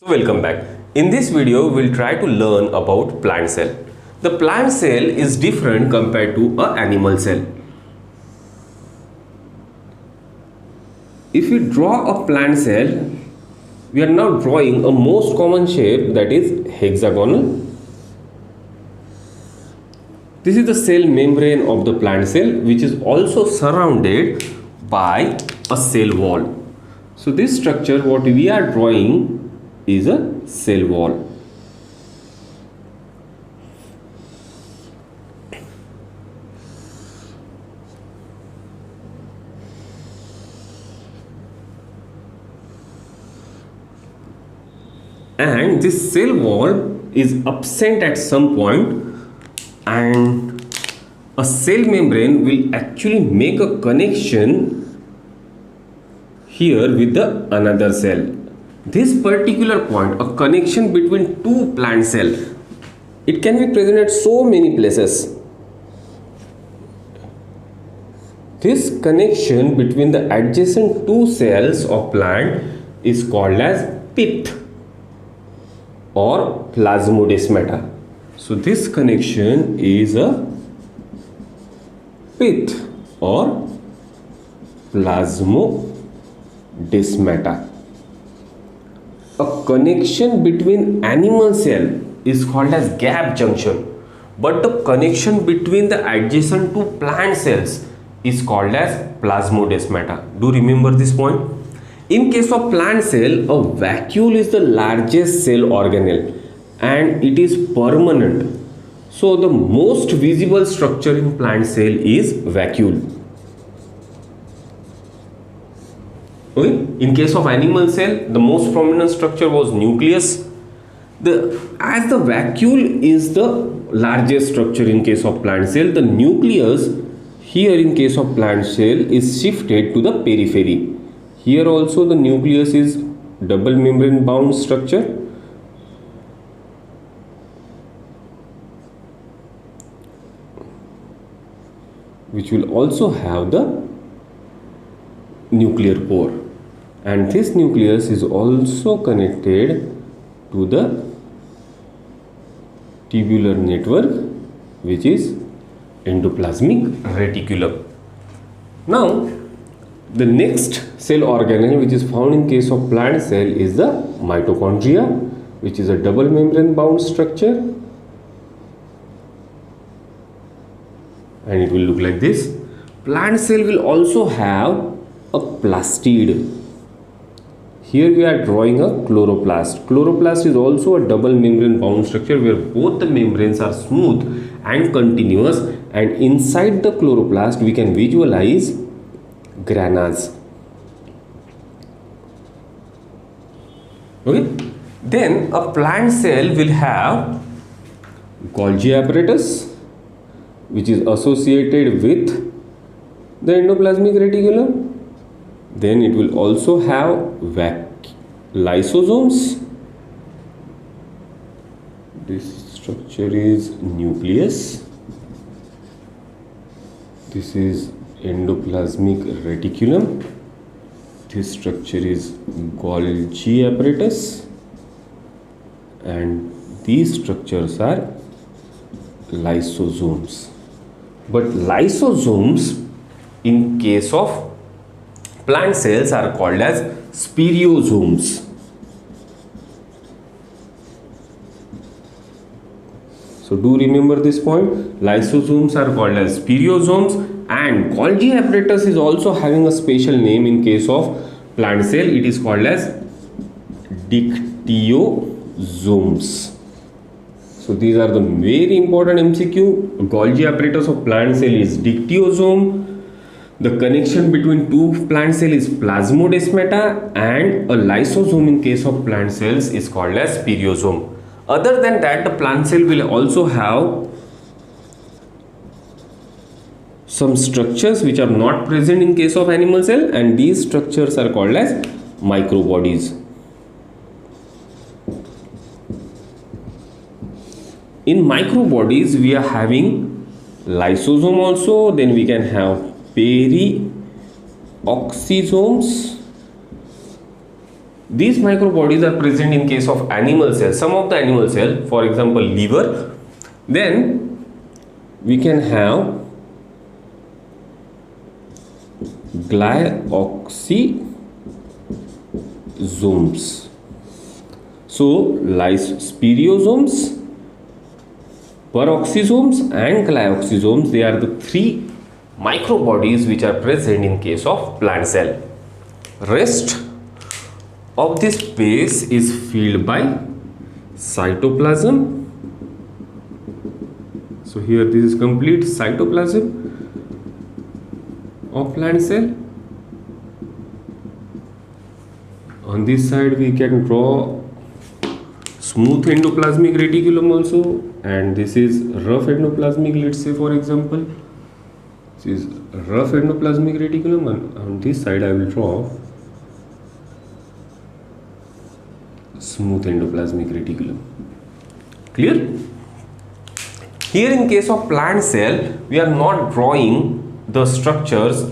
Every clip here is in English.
So welcome back. In this video, we'll try to learn about plant cell. The plant cell is different compared to an animal cell. If we draw a plant cell, we are now drawing a most common shape, that is hexagonal. This is the cell membrane of the plant cell, which is also surrounded by a cell wall. So this structure what we are drawing is a cell wall. And this cell wall is absent at some point, and a cell membrane will actually make a connection here with the another cell. This particular point, a connection between two plant cells, it can be present at so many places. This connection between the adjacent two cells of plant is called as pith or plasmodesmata. So this connection is a pith or plasmodesmata. A connection between animal cell is called as gap junction, but the connection between the adjacent two plant cells is called as plasmodesmata. Do remember this point? In case of plant cell, a vacuole is the largest cell organelle and it is permanent. So the most visible structure in plant cell is vacuole. Okay. In case of animal cell, the most prominent structure was nucleus. As the vacuole is the largest structure in case of plant cell, the nucleus here in case of plant cell is shifted to the periphery. Here also the nucleus is double membrane bound structure. Which will also have the nuclear pore, and this nucleus is also connected to the tubular network, which is endoplasmic reticulum. Now the next cell organelle which is found in case of plant cell is the mitochondria, which is a double membrane bound structure, and it will look like this. Plant cell will also have a plastid. Here we are drawing a chloroplast. Chloroplast is also a double membrane bound structure where both the membranes are smooth and continuous, and inside the chloroplast we can visualize granas. Okay. Then a plant cell will have Golgi apparatus, which is associated with the endoplasmic reticulum. Then it will also have lysosomes. This structure is nucleus. This is endoplasmic reticulum. This structure is Golgi apparatus, and these structures are lysosomes. But lysosomes in case of plant cells are called as spiriosomes. So do remember this point. Lysosomes are called as spiriosomes, and Golgi apparatus is also having a special name in case of plant cell. It is called as dictyosomes. So these are the very important MCQ. Golgi apparatus of plant cell is dictyosome. The connection between two plant cells is plasmodesmata, and a lysosome in case of plant cells is called as spiriosome. Other than that, the plant cell will also have some structures which are not present in case of animal cell, and these structures are called as microbodies. In microbodies we are having lysosome also, then we can have perioxysomes, These microbodies are present in case of animal cells, some of the animal cell, for example liver. Then we can have glyoxysomes. So spiriosomes, peroxisomes and glyoxysomes, they are the three microbodies which are present in case of plant cell. Rest of this space is filled by cytoplasm. So here this is complete cytoplasm of plant cell. On this side we can draw smooth endoplasmic reticulum also, and this is rough endoplasmic, let's say for example. This is rough endoplasmic reticulum, and on this side I will draw smooth endoplasmic reticulum. Clear? Here in case of plant cell, we are not drawing the structures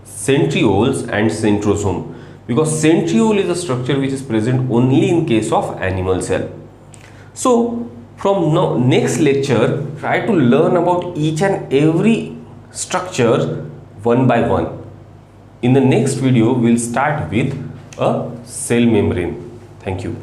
centrioles and centrosome, because centriole is a structure which is present only in case of animal cell. So from now next lecture, try to learn about each and every structure one by one. In the next video, we'll start with a cell membrane. Thank you.